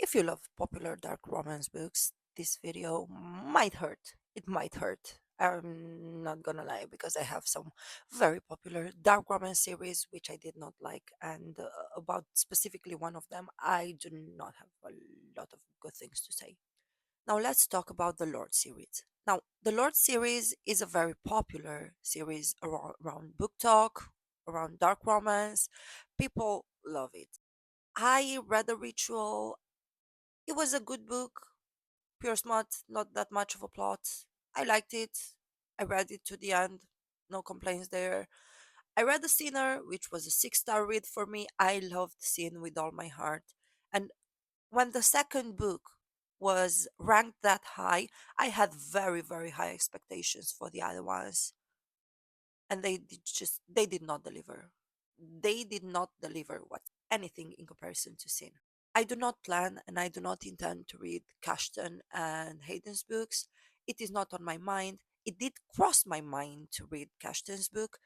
If you love popular dark romance books, this video might hurt. It might hurt. I'm not gonna lie because I have some very popular dark romance series which I did not like, and about specifically one of them, I do not have a lot of good things to say. Now let's talk about the Lord series. Now, the Lord series is a very popular series around book talk, around dark romance. People love it. I read The Ritual. It was a good book, pure smut, not that much of a plot. I liked it. I read it to the end. No complaints there. I read The Sinner, which was a 6-star read for me. I loved Sin with all my heart. And when the second book was ranked that high, I had very, very high expectations for the other ones. And they did not deliver. They did not deliver what anything in comparison to Sin. I do not plan and I do not intend to read Cashton and Hayden's books. It is not on my mind. It did cross my mind to read Cashton's book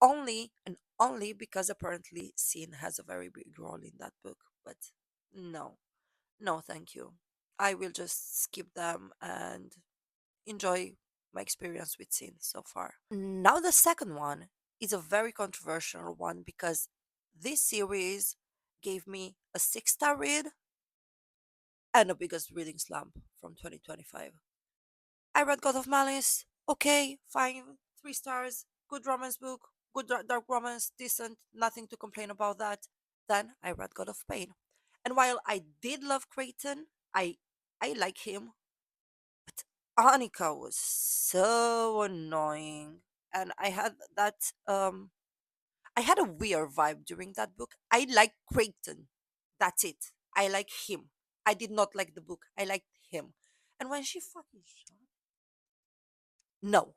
only and only because apparently Sin has a very big role in that book. But no, no, thank you. I will just skip them and enjoy my experience with Sin so far. Now, the second one is a very controversial one because this series gave me a 6-star read and the biggest reading slump from 2025. I read God of Malice. Okay, fine. 3 stars. Good romance book. Good dark romance. Decent. Nothing to complain about that. Then I read God of Pain. And while I did love Creighton, I like him, but Annika was so annoying. And I had a weird vibe during that book. I like Creighton. That's it. I like him. I did not like the book. I liked him. And when she fucking shot, no,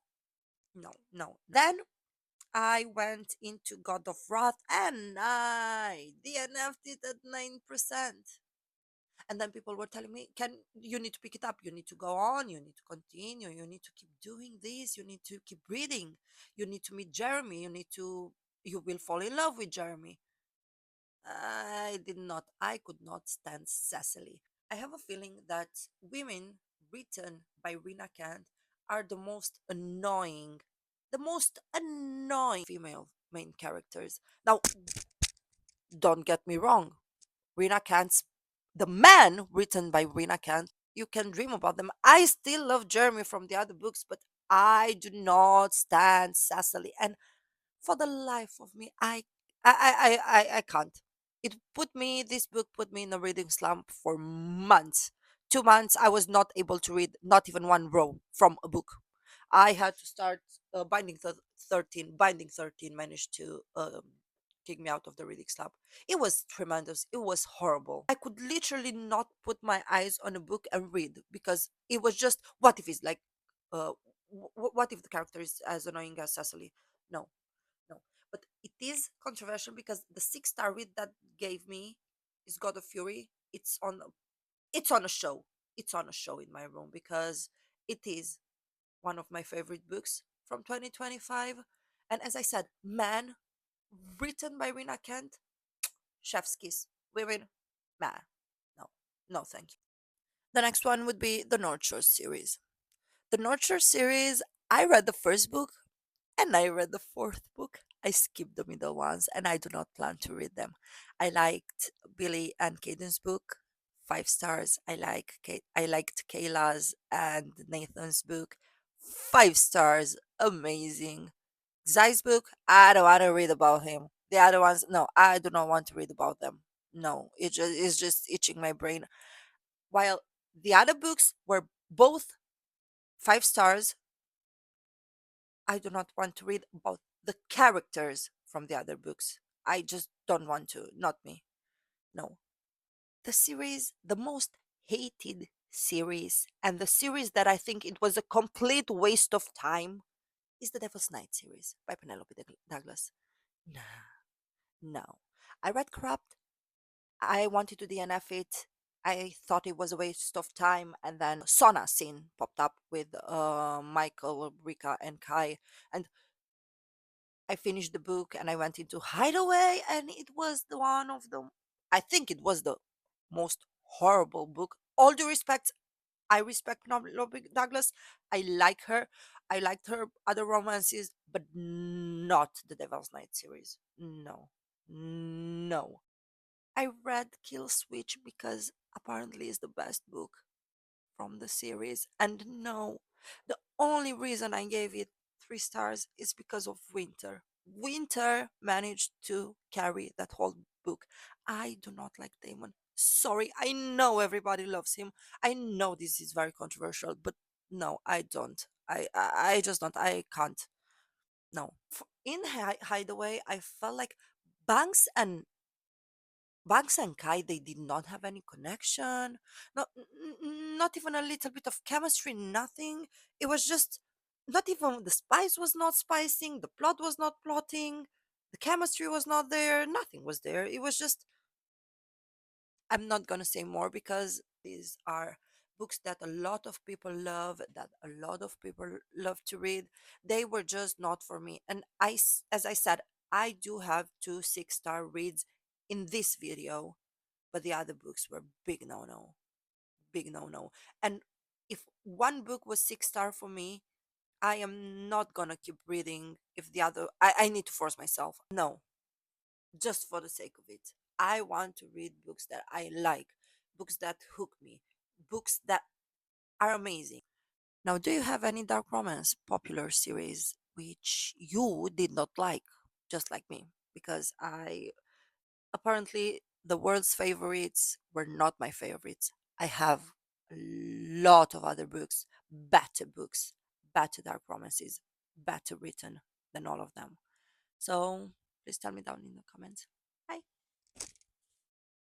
no, no. Then I went into God of Wrath and I DNF'd it at 9%. And then people were telling me, "Can you need to pick it up? You need to go on. You need to continue. You need to keep doing this. You need to keep reading. You need to meet Jeremy. You will fall in love with Jeremy." I did not. I could not stand Cecily. I have a feeling that women written by Rina Kent are the most annoying female main characters. Now, don't get me wrong. Rina Kent's the man written by Rina Kent. You can dream about them. I still love Jeremy from the other books, but I do not stand Cecily. And for the life of me, I can't. This book put me in a reading slump for months. 2 months I was not able to read not even one row from a book. I had to start binding 13. Binding 13 managed to kick me out of the reading slump. It was tremendous. It was horrible. I could literally not put my eyes on a book and read because it was just, what if it's like uh what if the character is as annoying as Cecily? No, no. But it is controversial because the 6-star read that gave me is God of Fury. It's on a show. It's on a show in my room because it is one of my favorite books from 2025. And as I said, Man, written by Rina Kent, chef's kiss. Women, nah, no, no, thank you. The next one would be the North Shore series. The North Shore series, I read the first book and I read the fourth book. I skipped the middle ones and I do not plan to read them. I liked Billy and Caden's book, 5 stars. I liked Kayla's and Nathan's book, 5 stars, amazing. Zai's book, I don't want to read about him. The other ones, no, I do not want to read about them. No, it's just itching my brain. While the other books were both 5 stars, I do not want to read about the characters from the other books. I just don't want to. Not me. No. The most hated series, and the series that I think it was a complete waste of time, is the Devil's Night series by Penelope Douglas. Nah, no. I read Corrupt. I wanted to DNF it. I thought it was a waste of time, and then Sona scene popped up with Michael, Rika, and Kai, and I finished the book and I went into Hideaway, and it was the one of the I think it was the most horrible book. All due respect, I respect Penelope Douglas. I like her. I liked her other romances, but not the Devil's Night series. No. No. I read Kill Switch because apparently it's the best book from the series. And no, the only reason I gave it 3 stars is because of Winter. Winter managed to carry that whole book. I do not like Damon. Sorry, I know everybody loves him. I know this is very controversial, but no, I don't. I just don't. I can't. No. In Hideaway, I felt like Banks and Bugs and Kai, they did not have any connection, not even a little bit of chemistry, nothing. It was just not even the spice was not spicing, the plot was not plotting, the chemistry was not there, nothing was there. It was just, I'm not gonna say more because these are books that a lot of people love, that a lot of people love to read. They were just not for me. And as I said, I do have 2 6-star reads in this video, but the other books were big no no, big no no. And if one book was 6 star for me, I am not gonna keep reading. If the other, I need to force myself. No, just for the sake of it. I want to read books that I like, books that hook me, books that are amazing. Now, do you have any dark romance popular series which you did not like, just like me? Because I apparently the world's favorites were not my favorites. I have a lot of other books, better dark romances, better written than all of them. So please tell me down in the comments.